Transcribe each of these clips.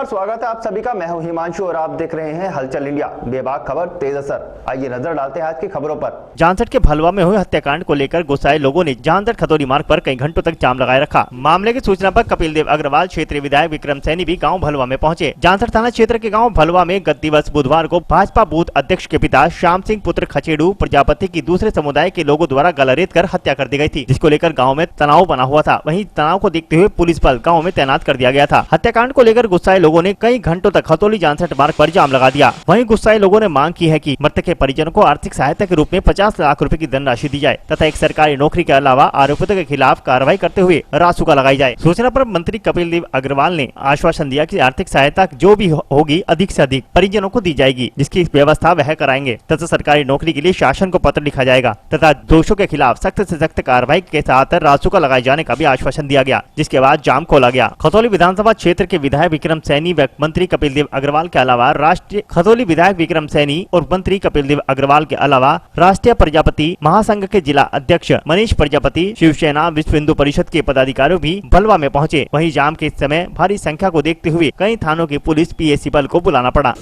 स्वागत है आप सभी का। मैं हूं हिमांशु और आप देख रहे हैं हलचल इंडिया। बेबाक खबर तेज असर। आइए नजर डालते हैं आज की खबरों पर। जानसठ के भलवा में हुए हत्याकांड को लेकर गुस्साए लोगों ने जानसठ खतौली मार्ग पर कई घंटों तक जाम लगाए रखा। मामले की सूचना पर कपिल देव अग्रवाल, क्षेत्रीय विधायक विक्रम सैनी भी गांव भलवा में पहुंचे। जानसठ थाना क्षेत्र के गांव भलवा में गत दिवस बुधवार को भाजपा बूथ अध्यक्ष के पिता श्याम सिंह पुत्र खचेड़ू प्रजापति की दूसरे समुदाय के लोगों द्वारा गला रेत कर हत्या कर दी गई थी, जिसको लेकर गाँव में तनाव बना हुआ था। वहीं तनाव को देखते हुए पुलिस बल गाँव में तैनात कर दिया गया था। हत्याकांड को लेकर गुस्साए लोगों ने कई घंटों तक खतौली जानसठ मार्ग पर जाम लगा दिया। वहीं गुस्साए लोगों ने मांग की है कि मृतक के परिजनों को आर्थिक सहायता के रूप में 50 लाख रुपए की धनराशि दी जाए तथा एक सरकारी नौकरी के अलावा आरोपितों के खिलाफ कार्रवाई करते हुए रासुका लगाई जाए। सूचना पर मंत्री कपिल देव अग्रवाल ने आश्वासन दिया कि आर्थिक सहायता जो भी होगी अधिक से अधिक परिजनों को दी जाएगी, जिसकी व्यवस्था वह कराएंगे तथा सरकारी नौकरी के लिए शासन को पत्र लिखा जाएगा तथा दोषियों के खिलाफ सख्त से सख्त कार्रवाई के साथ रासुका लगाए जाने का भी आश्वासन दिया गया, जिसके बाद जाम खोला गया। खतौली विधानसभा क्षेत्र के विधायक विक्रम सैनी व मंत्री कपिल देव अग्रवाल के अलावा खतौली विधायक विक्रम सैनी और मंत्री कपिल देव अग्रवाल के अलावा राष्ट्रीय प्रजापति महासंघ के जिला अध्यक्ष मनीष प्रजापति, शिवसेना विश्व हिंदू परिषद के पदाधिकारी भी भलवा में पहुंचे। वहीं जाम के समय भारी संख्या को देखते हुए कई थानों की पुलिस पीएसी बल को बुलाना पड़ा।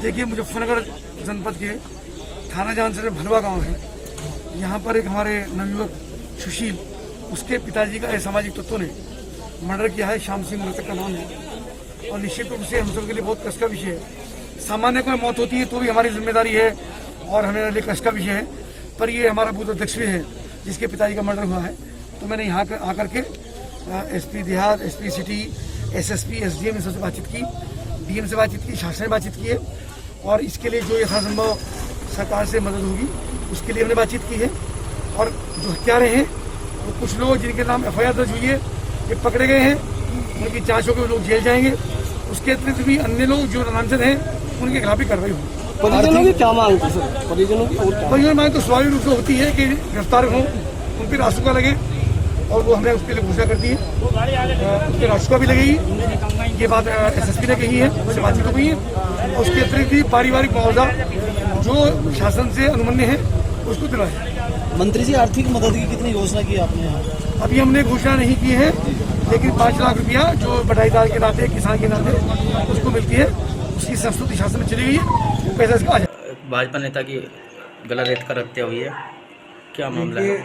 देखिए, मुजफ्फरनगर जनपद के थाना जानसठ भलवा गांव है। यहाँ पर एक हमारे नवयुवक सुशील, उसके पिताजी का असामाजिक तत्वों ने मर्डर किया है। श्याम सिंह मृतक का नाम है और निश्चित रूप से हम सब के लिए बहुत कष्ट का विषय है। सामान्य कोई मौत होती है तो भी हमारी जिम्मेदारी है और हमारे लिए कष्ट का विषय है, पर ये हमारा बूथ अध्यक्ष भी है जिसके पिताजी का मर्डर हुआ है। तो मैंने यहाँ आकर के एसपी देहात, एसपी सिटी, एसएसपी, एसडीएम सबसे बातचीत की, डीएम से बातचीत की, शासन से बातचीत की है और इसके लिए जो यथासंभव सरकार से मदद होगी उसके लिए हमने बातचीत की है। और जो हत्यारे हैं वो कुछ लोग जिनके नाम FIR दर्ज हुई है ये पकड़े गए हैं, उनकी जाँच होकर लोग जेल जाएंगे। उसके अतिरिक्त भी अन्य लोग जो नामजद हैं उनके खिलाफ भी कार्रवाई होगी। परिजनों की क्या मांग है सर? परिजनों मांग तो स्वाभाविक रूप से होती है कि गिरफ्तार हों, उन पर रासुका लगे और वो हमने उसके लिए घोषणा कर दी है। उस पर रासुका भी लगेगी, ये बात SSP ने कही है, उससे बातचीत हो गई है। और उसके अतिरिक्त भी पारिवारिक मुआवजा जो शासन से अनुमन्य है उसको दिलाए। मंत्री जी, आर्थिक मदद की कितनी योजना की आपने यहाँ? अभी हमने घोषणा नहीं की है, लेकिन 5 लाख रुपया जो बटाईदार के नाते, किसान के नाते उसको मिलती है, उसकी संस्तुति शासन में चली गई है, पैसा इसका आ जाए। भाजपा नेता की गला रेत कर हत्या हुई है, क्या मामला है?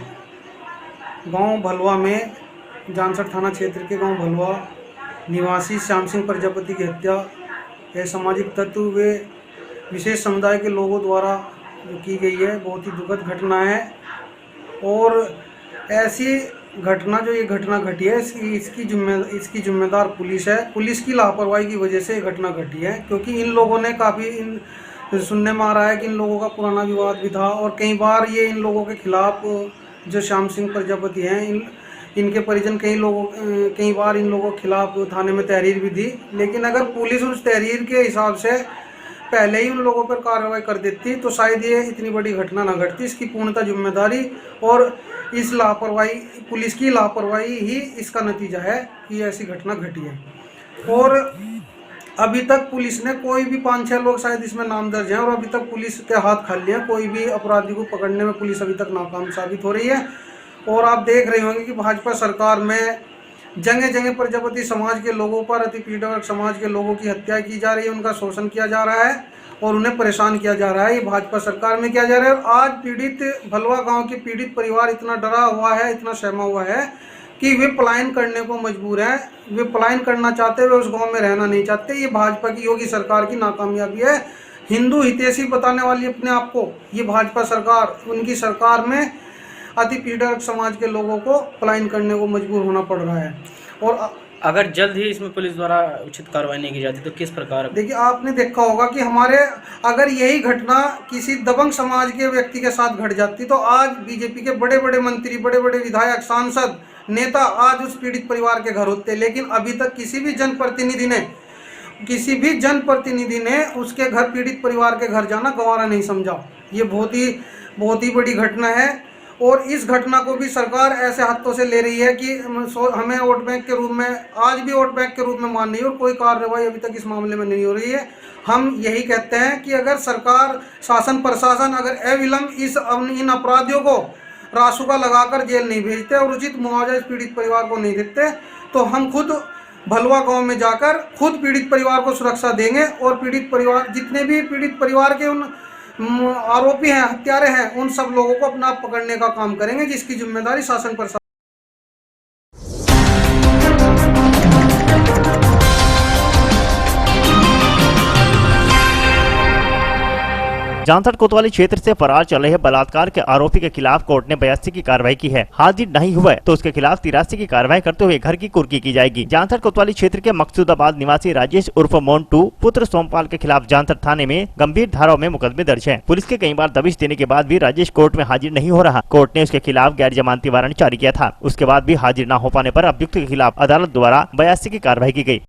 गांव भलवा में, जानसठ थाना क्षेत्र के गांव भलवा निवासी श्याम सिंह प्रजापति की हत्या असामाजिक तत्व व विशेष समुदाय के लोगों द्वारा की गई है। बहुत ही दुखद घटना है और ऐसी घटना जो ये घटना घटी है इसकी जिम्मेदार पुलिस है। पुलिस की लापरवाही की वजह से ये घटना घटी है, क्योंकि इन लोगों ने काफ़ी सुनने में आ रहा है कि इन लोगों का पुराना विवाद भी था और कई बार ये इन लोगों के खिलाफ जो श्याम सिंह प्रजापति हैं इनके परिजन कई बार इन लोगों के खिलाफ थाने में तहरीर भी दी। लेकिन अगर पुलिस उस तहरीर के हिसाब से पहले ही उन लोगों पर कार्रवाई कर देती तो शायद ये इतनी बड़ी घटना ना घटती। इसकी पूर्णतः जिम्मेदारी और इस लापरवाही, पुलिस की लापरवाही ही इसका नतीजा है कि ऐसी घटना घटी है। और अभी तक पुलिस ने कोई भी 5-6 लोग शायद इसमें नाम दर्ज हैं और अभी तक पुलिस के हाथ खाली हैं। कोई भी अपराधी को पकड़ने में पुलिस अभी तक नाकाम साबित हो रही है। और आप देख रहे होंगे कि भाजपा सरकार में जगह जगह प्रजापति समाज के लोगों पर, अति पीड़ित समाज के लोगों की हत्या की जा रही है, उनका शोषण किया जा रहा है और उन्हें परेशान किया जा रहा है। ये भाजपा सरकार में किया जा रहा है। और आज पीड़ित भलवा गांव के पीड़ित परिवार इतना डरा हुआ है, इतना सहमा हुआ है कि वे पलायन करने को मजबूर हैं। वे पलायन करना चाहते, वे उस गांव में रहना नहीं चाहते। ये भाजपा की योगी सरकार की नाकामयाबी है। हिंदू हितैषी बताने वाली अपने आप को ये भाजपा सरकार, उनकी सरकार में अति पीड़ित समाज के लोगों को पलायन करने को मजबूर होना पड़ रहा है। और अगर जल्द ही इसमें पुलिस द्वारा उचित कार्रवाई नहीं की जाती तो किस प्रकार? देखिए, आपने देखा होगा कि अगर यही घटना किसी दबंग समाज के व्यक्ति के साथ घट जाती तो आज बीजेपी के बड़े बड़े मंत्री, बड़े बड़े विधायक, सांसद, नेता आज उस पीड़ित परिवार के घर होते। लेकिन अभी तक किसी भी जनप्रतिनिधि ने उसके घर, पीड़ित परिवार के घर जाना गंवारा नहीं समझा। ये बहुत ही बड़ी घटना है। और इस घटना को भी सरकार ऐसे हाथों से ले रही है कि हमें वोट बैंक के रूप में, आज भी वोट बैंक के रूप में मान रही है और कोई कार्रवाई अभी तक इस मामले में नहीं हो रही है। हम यही कहते हैं कि अगर सरकार, शासन प्रशासन अगर अविलंब इन अपराधियों को रासुका लगाकर जेल नहीं भेजते और उचित मुआवजा इस पीड़ित परिवार को नहीं देते तो हम खुद भलवा गांव में जाकर खुद पीड़ित परिवार को सुरक्षा देंगे और पीड़ित परिवार जितने भी पीड़ित परिवार के उन आरोपी हैं, हत्यारे हैं, उन सब लोगों को अपना पकड़ने का काम करेंगे, जिसकी जिम्मेदारी शासन पर। जानसठ कोतवाली क्षेत्र से फरार चल रहे बलात्कार के आरोपी के खिलाफ कोर्ट ने 82 की कार्रवाई की है। हाजिर नहीं हुए तो उसके खिलाफ 83 की कार्रवाई करते हुए घर की कुर्की की जाएगी। जानसठ कोतवाली क्षेत्र के मकसूदाबाद निवासी राजेश उर्फ मोन्टू पुत्र सोमपाल के खिलाफ जानसठ थाने में गंभीर धाराओं में मुकदमे दर्ज है। पुलिस के कई बार दबिश देने के बाद भी राजेश कोर्ट में हाजिर नहीं हो रहा। कोर्ट ने उसके खिलाफ गैर जमानती वारंट जारी किया था। उसके बाद भी हाजिर न हो पाने पर अभियुक्त के खिलाफ अदालत द्वारा 82 की कार्रवाई की गयी।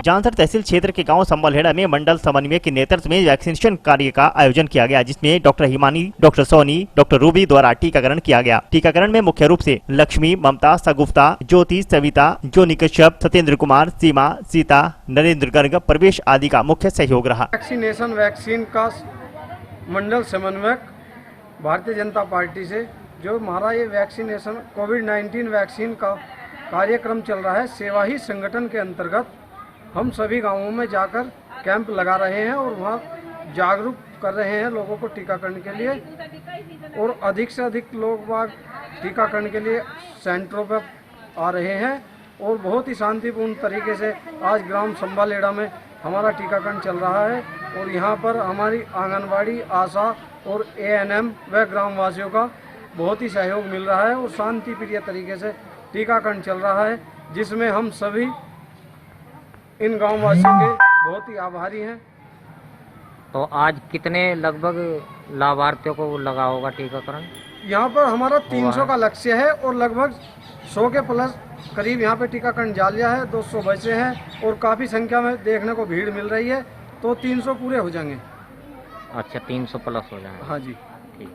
जानसठ तहसील क्षेत्र के गांव संबलहेड़ा में मंडल समन्वय के नेतृत्व में वैक्सीनेशन कार्य का आयोजन किया गया, जिसमें doctor Himani, doctor Soni, doctor Ruby द्वारा टीकाकरण किया गया। टीकाकरण में मुख्य रूप से लक्ष्मी, ममता, सगुफ्ता, ज्योति, सविता, जोनी कश्यप, सत्येंद्र कुमार, सीमा, सीता, नरेंद्र गर्ग, प्रवेश आदि का मुख्य सहयोग रहा। वैक्सीनेशन वैक्सीन का मंडल समन्वयक भारतीय जनता पार्टी से जो हमारा ये वैक्सीनेशन कोविड-19 वैक्सीन का कार्यक्रम चल रहा है, सेवा ही संगठन के अंतर्गत हम सभी गांवों में जाकर कैंप लगा रहे हैं और वहां जागरूक कर रहे हैं लोगों को टीकाकरण के लिए, और अधिक से अधिक लोग बाग टीकाकरण के लिए सेंटरों पर आ रहे हैं और बहुत ही शांतिपूर्ण तरीके से आज ग्राम संबालेड़ा में हमारा टीकाकरण चल रहा है। और यहां पर हमारी आंगनबाड़ी, आशा और एएनएम व ग्रामवासियों का बहुत ही सहयोग मिल रहा है और शांति प्रिय तरीके से टीकाकरण चल रहा है, जिसमें हम सभी इन गांववासियों के बहुत ही आभारी हैं। तो आज कितने लगभग लाभार्थियों को लगा होगा टीकाकरण? यहाँ पर हमारा 300 का लक्ष्य है और लगभग 100 के प्लस करीब यहाँ पे टीकाकरण जालिया है, 200 बचे हैं और काफ़ी संख्या में देखने को भीड़ मिल रही है, तो 300 पूरे हो जाएंगे। अच्छा, 300 प्लस हो जाएंगे। हाँ जी, ठीक।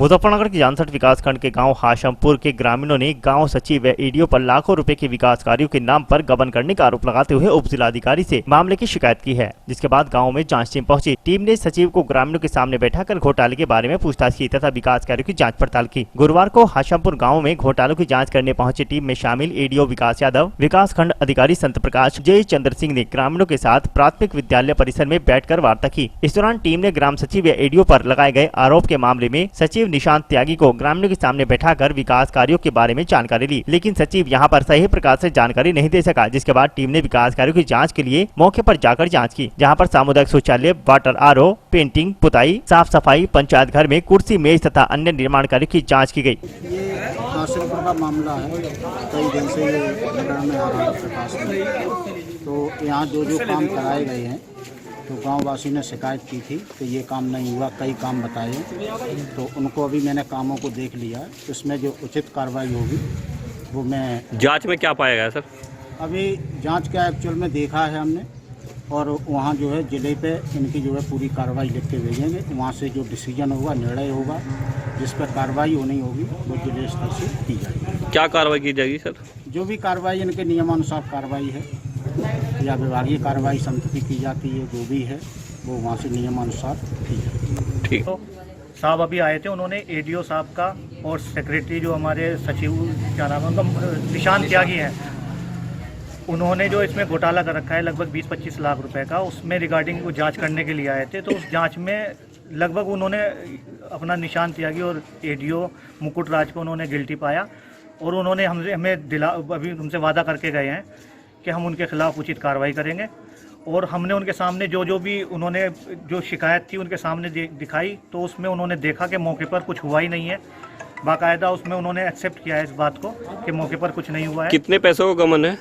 मुजफ्फरनगर के जानसठ विकासखंड के गांव हाशमपुर के ग्रामीणों ने गांव सचिव व एडीओ पर लाखों रुपए के विकास कार्यों के नाम पर गबन करने का आरोप लगाते हुए उप जिलाधिकारी से मामले की शिकायत की है, जिसके बाद गांव में जांच टीम पहुंची। टीम ने सचिव को ग्रामीणों के सामने बैठाकर घोटाले के बारे में पूछताछ की तथा विकास कार्यों की जाँच पड़ताल की। गुरुवार को हाशमपुर गाँव में घोटालों की जाँच करने पहुंची टीम में शामिल एडीओ विकास यादव, विकास खंड अधिकारी संत प्रकाश, जय चंद्र सिंह ने ग्रामीणों के साथ प्राथमिक विद्यालय परिसर में बैठकर वार्ता की। इस दौरान टीम ने ग्राम सचिव या एडीओ पर लगाए गए आरोप के मामले में सचिव निशांत त्यागी को ग्रामीणों के सामने बैठाकर विकास कार्यों के बारे में जानकारी ली, लेकिन सचिव यहां पर सही प्रकार से जानकारी नहीं दे सका, जिसके बाद टीम ने विकास कार्यों की जांच के लिए मौके पर जाकर जांच की, जहां पर सामुदायिक शौचालय, वाटर आरओ, पेंटिंग, पुताई, साफ सफाई, पंचायत घर में कुर्सी, मेज तथा अन्य निर्माण कार्यों की जाँच की गयी। ये हाशिमपुर का मामला है, कई दिन से ये प्रकरण में आ रहा है। तो यहाँ जो काम कराए गए हैं तो गांववासी ने शिकायत की थी कि ये काम नहीं हुआ, कई काम बताए, तो उनको अभी मैंने कामों को देख लिया। इसमें जो उचित कार्रवाई होगी वो मैं। जांच में क्या पाया गया सर? अभी जांच क्या एक्चुअल में देखा है हमने, और वहाँ जो है जिले पे इनकी जो है पूरी कार्रवाई लिख के भेजेंगे। वहाँ से जो डिसीजन होगा, निर्णय होगा, जिस पर कार्रवाई होनी होगी वो जिले स्तर से की जाएगी। क्या कार्रवाई की जाएगी सर? जो भी कार्रवाई इनके नियमानुसार कार्रवाई है या विभागीय कार्रवाई समिति की जाती है, जो भी है वो वहाँ से नियमानुसार की जाएगी। ठीक। तो साहब अभी आए थे, उन्होंने एडीओ साहब का और सेक्रेटरी जो हमारे सचिव क्या नाम है उनका, निशांत त्यागी हैं, उन्होंने जो इसमें घोटाला कर रखा है लगभग 20-25 लाख रुपए का, उसमें रिगार्डिंग वो जांच करने के लिए आए थे। तो उस जांच में लगभग उन्होंने अपना निशांत त्यागी और एडीओ मुकुट राज को उन्होंने गिल्टी पाया, और उन्होंने हमें अभी हमसे वादा करके गए हैं कि हम उनके खिलाफ उचित कार्रवाई करेंगे। और हमने उनके सामने जो भी उन्होंने जो शिकायत थी उनके सामने दिखाई, तो उसमें उन्होंने देखा कि मौके पर कुछ हुआ ही नहीं है। बाकायदा उसमें उन्होंने एक्सेप्ट किया है इस बात को कि मौके पर कुछ नहीं हुआ है। कितने पैसों का गमन है?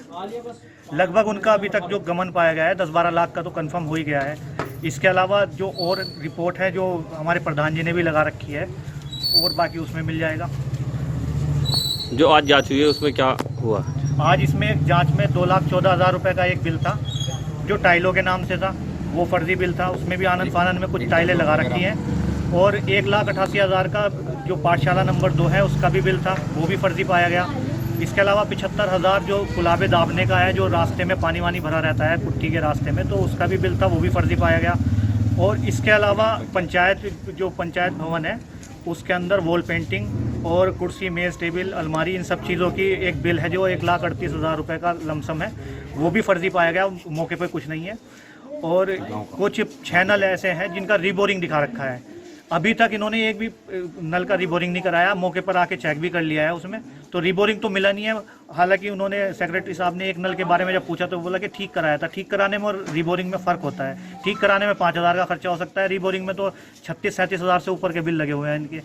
लगभग उनका अभी तक जो गमन पाया गया है 10-12 लाख का तो कंफर्म हो ही गया है। इसके अलावा जो और रिपोर्ट है जो हमारे प्रधान जी ने भी लगा रखी है, और बाकी उसमें मिल जाएगा। जो आज जांच हुई है उसमें क्या हुआ? आज इसमें जांच में 2,14,000 रुपये का एक बिल था जो टाइलों के नाम से था, वो फर्जी बिल था। उसमें भी आनंद फानंद में कुछ टाइलें लगा रखी हैं, और 1,88,000 का जो पाठशाला नंबर 2 है उसका भी बिल था, वो भी फर्जी पाया गया। इसके अलावा 75,000 जो गुलाबे दाबने का है, जो रास्ते में पानी वानी भरा रहता है कुट्टी के रास्ते में, तो उसका भी बिल था, वो भी फर्जी पाया गया। और इसके अलावा पंचायत भवन है उसके अंदर वॉल पेंटिंग और कुर्सी, मेज़, टेबल, अलमारी, इन सब चीज़ों की एक बिल है जो 1,38,000 रुपये का लमसम है, वो भी फर्जी पाया गया। मौके पर कुछ नहीं है। और कुछ चैनल ऐसे हैं जिनका रीबोरिंग दिखा रखा है, अभी तक इन्होंने एक भी नल का रीबोरिंग नहीं कराया। मौके पर आके चेक भी कर लिया है उसमें, तो रीबोरिंग तो मिला नहीं है। हालांकि उन्होंने सेक्रेटरी साहब ने एक नल के बारे में जब पूछा तो बोला कि ठीक कराया था। ठीक कराने में और रीबोरिंग में फ़र्क होता है। ठीक कराने में 5,000 का खर्चा हो सकता है, रीबोरिंग में तो 36-37,000 से ऊपर के बिल लगे हुए हैं इनके।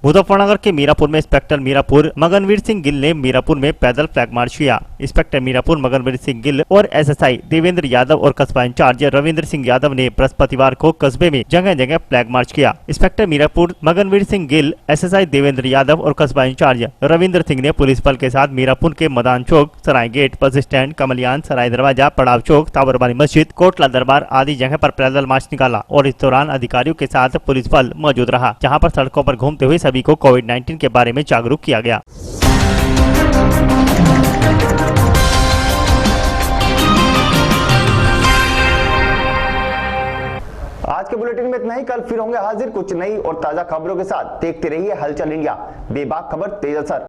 मुजफ्फरनगर के मीरापुर में इंस्पेक्टर मीरापुर मगनवीर सिंह गिल ने मीरापुर में पैदल फ्लैग मार्च किया। इंस्पेक्टर मीरापुर मगनवीर सिंह गिल और एसएसआई देवेंद्र यादव और कस्बा इंचार्ज रविंद्र सिंह यादव ने बृहस्पतिवार को कस्बे में जगह जगह फ्लैग मार्च किया। इंस्पेक्टर मीरापुर मगनवीर सिंह गिल, एसएसआई देवेंद्र यादव और कस्बा इंचार्ज रविंद्र सिंह ने पुलिस बल के साथ मीरापुर के मदान चौक, सराय गेट, बस स्टैंड, कमलियान, सराय दरवाजा, पड़ाव चौक, ताबरबानी मस्जिद, कोटला दरबार आदि जगह पर पैदल मार्च निकाला। और इस दौरान अधिकारियों के साथ पुलिस बल मौजूद रहा, जहाँ पर सड़कों पर घूमते हुए सभी को कोविड-19 के बारे में जागरूक किया गया। आज के बुलेटिन में इतना ही। कल फिर होंगे हाजिर कुछ नई और ताजा खबरों के साथ। देखते रहिए हलचल इंडिया, बेबाक खबर तेज असर।